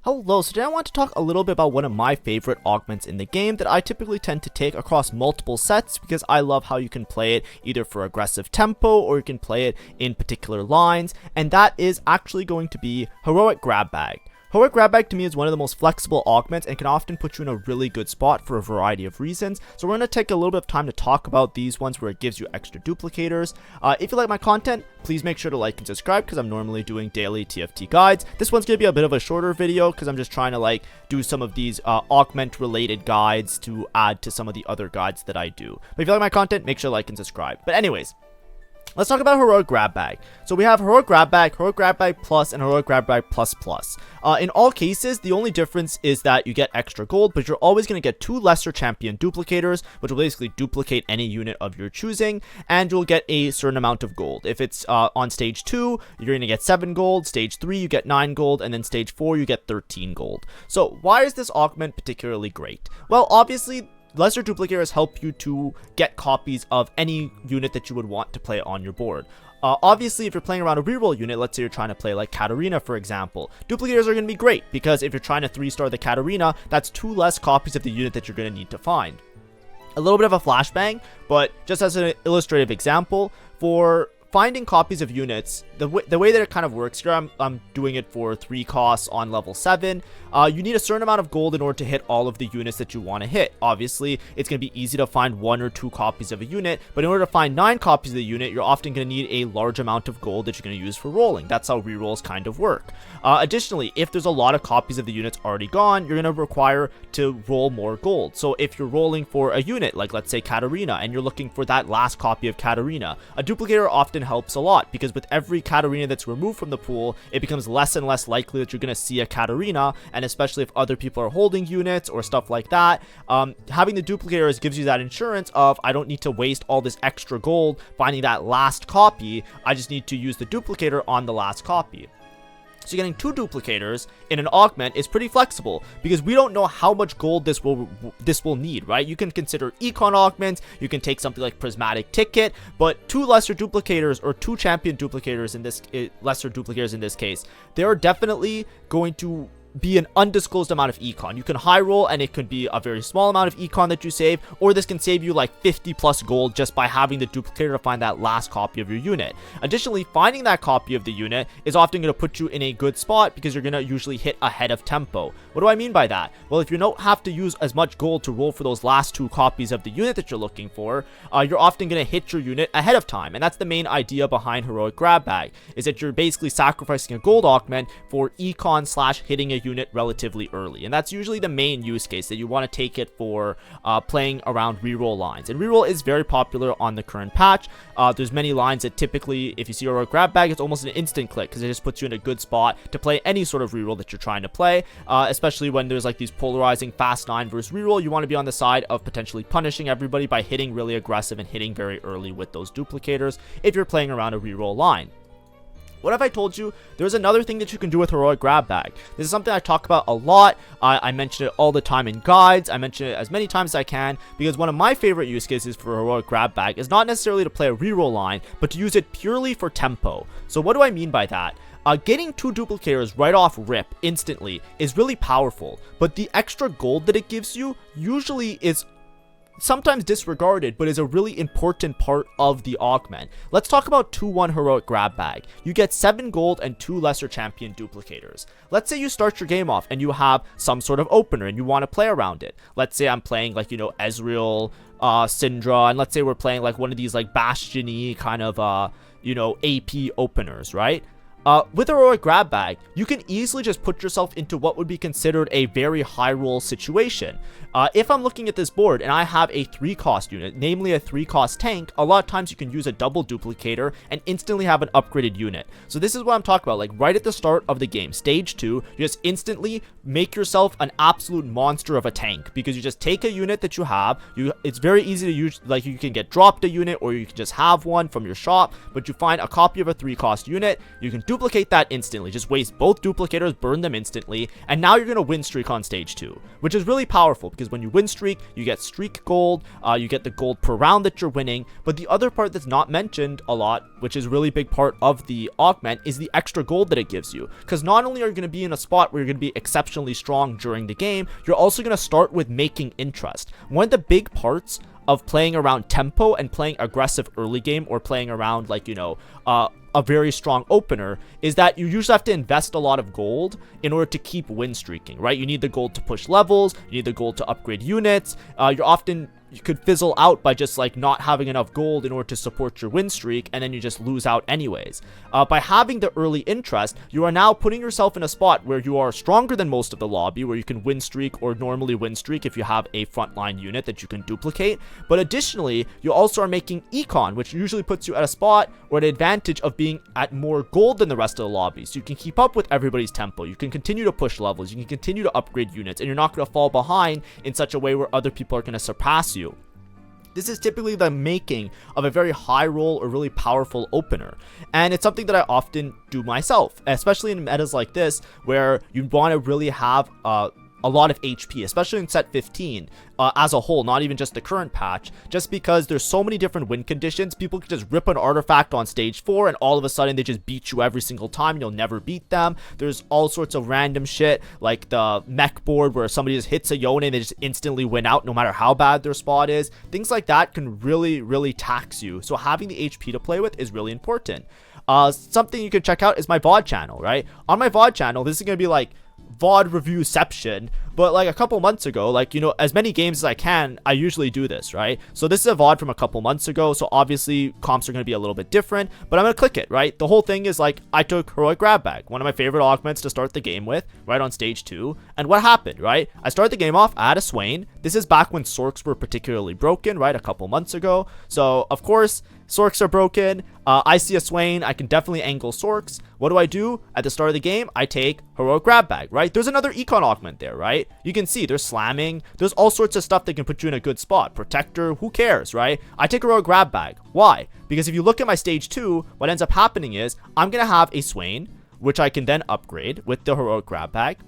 Hello, so today I want to talk a little bit about one of my favorite augments in the game that I typically tend to take across multiple sets because I love how you can play it either for aggressive tempo or you can play it in particular lines, and that is actually going to be Heroic Grab Bag. Heroic Grab Bag to me is one of the most flexible augments and can often put you in a really good spot for a variety of reasons. So we're going to take a little bit of time to talk about these ones where it gives you extra duplicators. If you like my content, please make sure to like and subscribe because I'm normally doing daily TFT guides. This one's going to be a bit of a shorter video because I'm just trying to do some of these augment related guides to add to some of the other guides that I do. But if you like my content, make sure to like and subscribe. But anyways, let's talk about Heroic Grab Bag. So we have Heroic Grab Bag Plus, and Heroic Grab Bag Plus Plus. In all cases, the only difference is that you get extra gold, but you're always going to get 2 lesser champion duplicators, which will basically duplicate any unit of your choosing, and you'll get a certain amount of gold. If it's on stage 2, you're going to get 7 gold, stage 3 you get 9 gold, and then stage 4 you get 13 gold. So why is this augment particularly great? Well, obviously, lesser duplicators help you to get copies of any unit that you would want to play on your board. Obviously, if you're playing around a reroll unit, let's say you're trying to play like Katarina, for example, duplicators are going to be great because if you're trying to 3-star the Katarina, that's 2 less copies of the unit that you're going to need to find. A little bit of a flashbang, but just as an illustrative example, for finding copies of units, the way that it kind of works here, I'm doing it for 3 costs on level 7. You need a certain amount of gold in order to hit all of the units that you want to hit. Obviously, it's going to be easy to find 1 or 2 copies of a unit, but in order to find 9 copies of the unit, you're often going to need a large amount of gold that you're going to use for rolling. That's how rerolls kind of work. Additionally, if there's a lot of copies of the units already gone, you're going to require to roll more gold. So if you're rolling for a unit, like let's say Katarina, and you're looking for that last copy of Katarina, a duplicator often helps a lot because with every Katarina that's removed from the pool, it becomes less and less likely that you're going to see a Katarina, and especially if other people are holding units or stuff like that, having the duplicators gives you that insurance of I don't need to waste all this extra gold finding that last copy, I just need to use the duplicator on the last copy. So getting 2 duplicators in an augment is pretty flexible because we don't know how much gold this will need, right? You can consider econ augments, you can take something like prismatic ticket, but 2 lesser duplicators or 2 champion duplicators in this lesser duplicators in this case, they are definitely going to be an undisclosed amount of econ. You can high roll and it could be a very small amount of econ that you save, or this can save you like 50 plus gold just by having the duplicator to find that last copy of your unit. Additionally, finding that copy of the unit is often going to put you in a good spot because you're going to usually hit ahead of tempo. What do I mean by that? Well, if you don't have to use as much gold to roll for those last 2 copies of the unit that you're looking for, you're often going to hit your unit ahead of time, and that's the main idea behind Heroic Grab Bag, is that you're basically sacrificing a gold augment for econ / hitting a unit relatively early, and that's usually the main use case that you want to take it for playing around reroll lines. And reroll is very popular on the current patch. There's many lines that typically, if you see a grab bag, it's almost an instant click because it just puts you in a good spot to play any sort of reroll that you're trying to play, especially when there's like these polarizing fast 9 versus reroll. You want to be on the side of potentially punishing everybody by hitting really aggressive and hitting very early with those duplicators if you're playing around a reroll line. What have I told you? There's another thing that you can do with Heroic Grab Bag. This is something I talk about a lot. I mention it all the time in guides. I mention it as many times as I can because one of my favorite use cases for Heroic Grab Bag is not necessarily to play a reroll line, but to use it purely for tempo. So what do I mean by that? Getting 2 duplicators right off rip instantly is really powerful, but the extra gold that it gives you usually is sometimes disregarded, but is a really important part of the augment. Let's talk about 2-1 Heroic Grab Bag. You get 7 gold and 2 lesser champion duplicators. Let's say you start your game off and you have some sort of opener and you want to play around it. Let's say I'm playing like, Ezreal, Syndra, and let's say we're playing like one of these like Bastion-y kind of, AP openers, right? With a Heroic Grab Bag, you can easily just put yourself into what would be considered a very high roll situation. If I'm looking at this board and I have a 3-cost unit, namely a 3-cost tank, a lot of times you can use a double duplicator and instantly have an upgraded unit. So this is what I'm talking about, like right at the start of the game, stage 2, you just instantly make yourself an absolute monster of a tank because you just take a unit that you have, it's very easy to use, like you can get dropped a unit or you can just have one from your shop, but you find a copy of a 3-cost unit, you can duplicate that instantly. Just waste both duplicators, burn them instantly, and now you're going to win streak on stage 2, which is really powerful because when you win streak, you get streak gold, you get the gold per round that you're winning. But the other part that's not mentioned a lot, which is a really big part of the augment, is the extra gold that it gives you. Because not only are you going to be in a spot where you're going to be exceptionally strong during the game, you're also going to start with making interest. One of the big parts of playing around tempo and playing aggressive early game, or playing around like, you know, a very strong opener, is that you usually have to invest a lot of gold in order to keep win streaking, right? You need the gold to push levels, you need the gold to upgrade units. You could fizzle out by just like not having enough gold in order to support your win streak, and then you just lose out anyways. By having the early interest, you are now putting yourself in a spot where you are stronger than most of the lobby, where you can win streak or normally win streak if you have a frontline unit that you can duplicate. But additionally, you also are making econ, which usually puts you at a spot or an advantage of being at more gold than the rest of the lobby. So you can keep up with everybody's tempo, you can continue to push levels, you can continue to upgrade units, and you're not going to fall behind in such a way where other people are going to surpass you. This is typically the making of a very high roll or really powerful opener, and it's something that I often do myself, especially in metas like this where you want to really have a lot of HP, especially in set 15 as a whole, not even just the current patch, just because there's so many different win conditions. People can just rip an artifact on stage 4 and all of a sudden they just beat you every single time. You'll never beat them. There's all sorts of random shit like the mech board where somebody just hits a Yone and they just instantly win out no matter how bad their spot is. Things like that can really tax you, so having the HP to play with is really important. Something you can check out is my VOD channel, right? On my VOD channel, this is going to be like VOD reviewception, but like a couple months ago, like, you know, as many games as I can, I usually do this, right? So this is a VOD from a couple months ago, so obviously comps are going to be a little bit different, but I'm going to click it, right? The whole thing is like, I took Heroic Grab Bag, one of my favorite augments to start the game with, right on stage 2, and what happened, right? I started the game off, I had a Swain. This is back when Sorks were particularly broken, right? A couple months ago, so of course, Sorks are broken. I see a Swain, I can definitely angle Sorks. What do? At the start of the game, I take Heroic Grab Bag, right? There's another econ augment there, right? You can see there's slamming, there's all sorts of stuff that can put you in a good spot. Protector, who cares, right? I take Heroic Grab Bag. Why? Because if you look at my stage 2, what ends up happening is I'm gonna have a Swain, which I can then upgrade with the Heroic Grab Bag.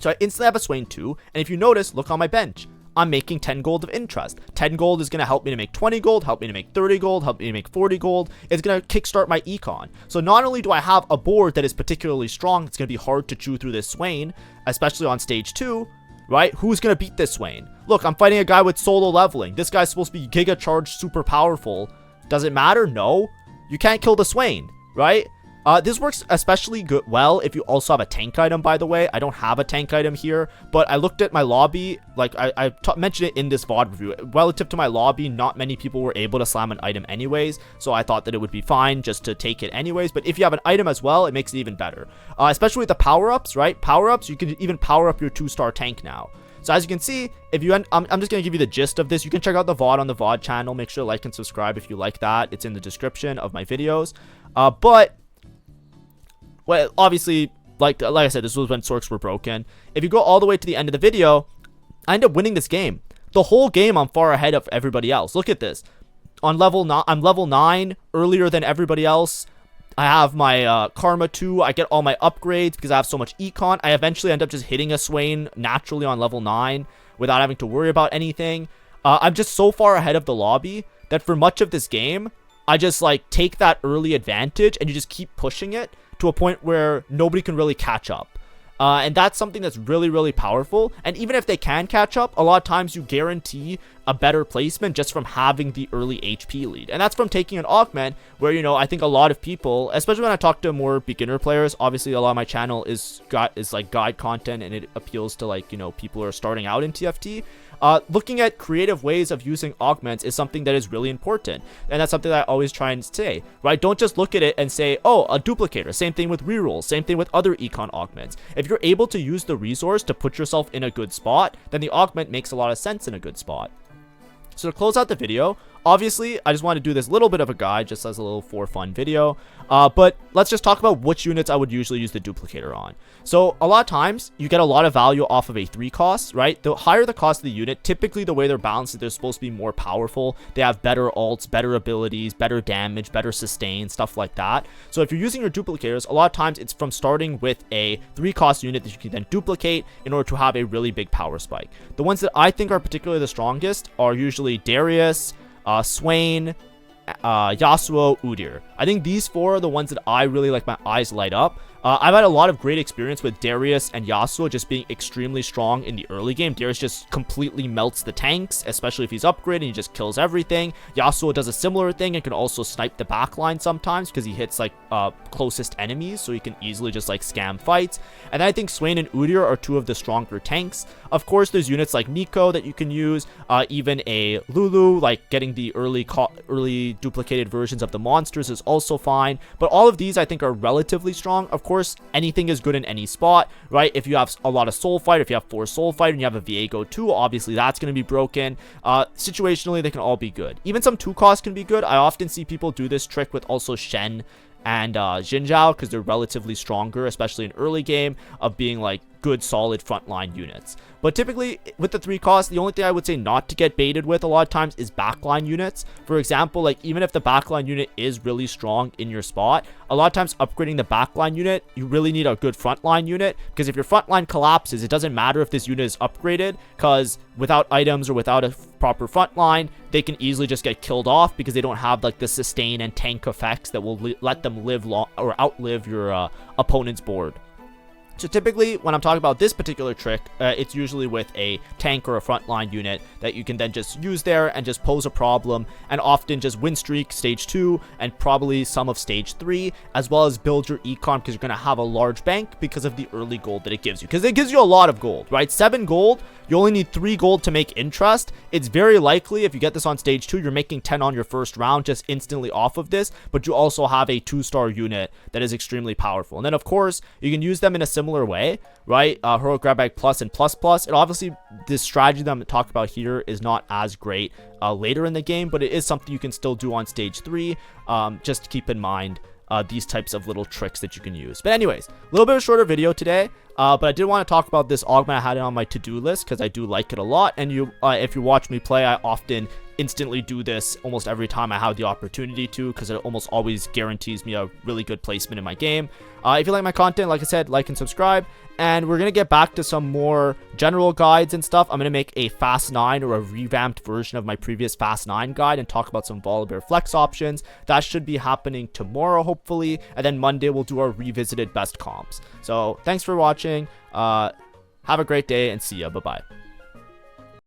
So I instantly have a Swain 2, and if you notice, look on my bench. I'm making 10 gold of interest. 10 gold is going to help me to make 20 gold, help me to make 30 gold, help me to make 40 gold. It's going to kickstart my econ. So not only do I have a board that is particularly strong, it's going to be hard to chew through this Swain, especially on stage 2, right? Who's going to beat this Swain? Look, I'm fighting a guy with solo leveling. This guy's supposed to be Giga Charge super powerful. Does it matter? No. You can't kill the Swain, right? This works especially well if you also have a tank item, by the way. I don't have a tank item here, but I looked at my lobby, like I mentioned it in this VOD review. Relative to my lobby, not many people were able to slam an item anyways, so I thought that it would be fine just to take it anyways. But if you have an item as well, it makes it even better. Especially with the power-ups, right? Power-ups, you can even power up your 2-star tank now. So as you can see, if you I'm just going to give you the gist of this. You can check out the VOD on the VOD channel. Make sure to like and subscribe if you like that. It's in the description of my videos. Well, obviously, like I said, this was when Sorks were broken. If you go all the way to the end of the video, I end up winning this game. The whole game, I'm far ahead of everybody else. Look at this. I'm level 9, earlier than everybody else. I have my Karma 2. I get all my upgrades because I have so much econ. I eventually end up just hitting a Swain naturally on level 9 without having to worry about anything. I'm just so far ahead of the lobby that for much of this game, I just like take that early advantage and you just keep pushing it to a point where nobody can really catch up. And that's something that's really powerful. And even if they can catch up, a lot of times you guarantee a better placement just from having the early HP lead. And that's from taking an augment where, you know, I think a lot of people, especially when I talk to more beginner players, obviously a lot of my channel is like guide content and it appeals to, like, you know, people who are starting out in TFT. Looking at creative ways of using augments is something that is really important, and that's something that I always try and say, right? Don't just look at it and say, oh, a duplicator. Same thing with rerolls, same thing with other econ augments. If you're able to use the resource to put yourself in a good spot, then the augment makes a lot of sense in a good spot. So to close out the video, obviously, I just want to do this little bit of a guide, just as a little for fun video. But let's just talk about which units I would usually use the duplicator on. So a lot of times, you get a lot of value off of a 3 cost, right? The higher the cost of the unit, typically the way they're balanced is they're supposed to be more powerful. They have better ults, better abilities, better damage, better sustain, stuff like that. So if you're using your duplicators, a lot of times it's from starting with a 3 cost unit that you can then duplicate in order to have a really big power spike. The ones that I think are particularly the strongest are usually Darius, Swain, Yasuo, Udyr. I think these 4 are the ones that I really like, my eyes light up. I've had a lot of great experience with Darius and Yasuo just being extremely strong in the early game. Darius just completely melts the tanks, especially if he's upgraded and he just kills everything. Yasuo does a similar thing and can also snipe the backline sometimes because he hits like closest enemies, so he can easily just like scam fights. And then I think Swain and Udyr are 2 of the stronger tanks. Of course, there's units like Nico that you can use, even a Lulu, like getting the early duplicated versions of the monsters is also fine. But all of these I think are relatively strong. Of course, anything is good in any spot, right? If you have a lot of soul fight, if you have 4 soul fight and you have a Viego 2, obviously that's going to be broken. Situationally, they can all be good. Even some 2 costs can be good. I often see people do this trick with also Shen and Xin Zhao because they're relatively stronger, especially in early game, of being like good solid frontline units. But typically with the 3 costs, the only thing I would say not to get baited with a lot of times is backline units. For example, like even if the backline unit is really strong in your spot, a lot of times upgrading the backline unit, you really need a good frontline unit, because if your frontline collapses, it doesn't matter if this unit is upgraded, because without items or without a proper frontline, they can easily just get killed off because they don't have like the sustain and tank effects that will let them live long or outlive your opponent's board. So typically, when I'm talking about this particular trick, it's usually with a tank or a frontline unit that you can then just use there and just pose a problem, and often just win streak stage 2 and probably some of stage 3, as well as build your econ, because you're going to have a large bank because of the early gold that it gives you. Because it gives you a lot of gold, right? 7 gold, you only need 3 gold to make interest. It's very likely if you get this on stage 2, you're making 10 on your first round just instantly off of this, but you also have a 2-star unit that is extremely powerful. And then of course, you can use them in a similar way, right? Heroic grab bag plus and plus plus. And obviously this strategy that I'm talking about here is not as great later in the game, but it is something you can still do on stage 3. Just keep in mind these types of little tricks that you can use. But anyways, a little bit of a shorter video today, but I did want to talk about this augment. I had it on my to-do list because I do like it a lot, and if you watch me play, I often instantly do this almost every time I have the opportunity to, because it almost always guarantees me a really good placement in my game. If you like my content, like I said, like and subscribe, and we're going to get back to some more general guides and stuff. I'm going to make a Fast 9 or a revamped version of my previous Fast 9 guide and talk about some Volibear flex options. That should be happening tomorrow, hopefully, and then Monday we'll do our revisited best comps. So thanks for watching. Have a great day and see ya. Bye-bye.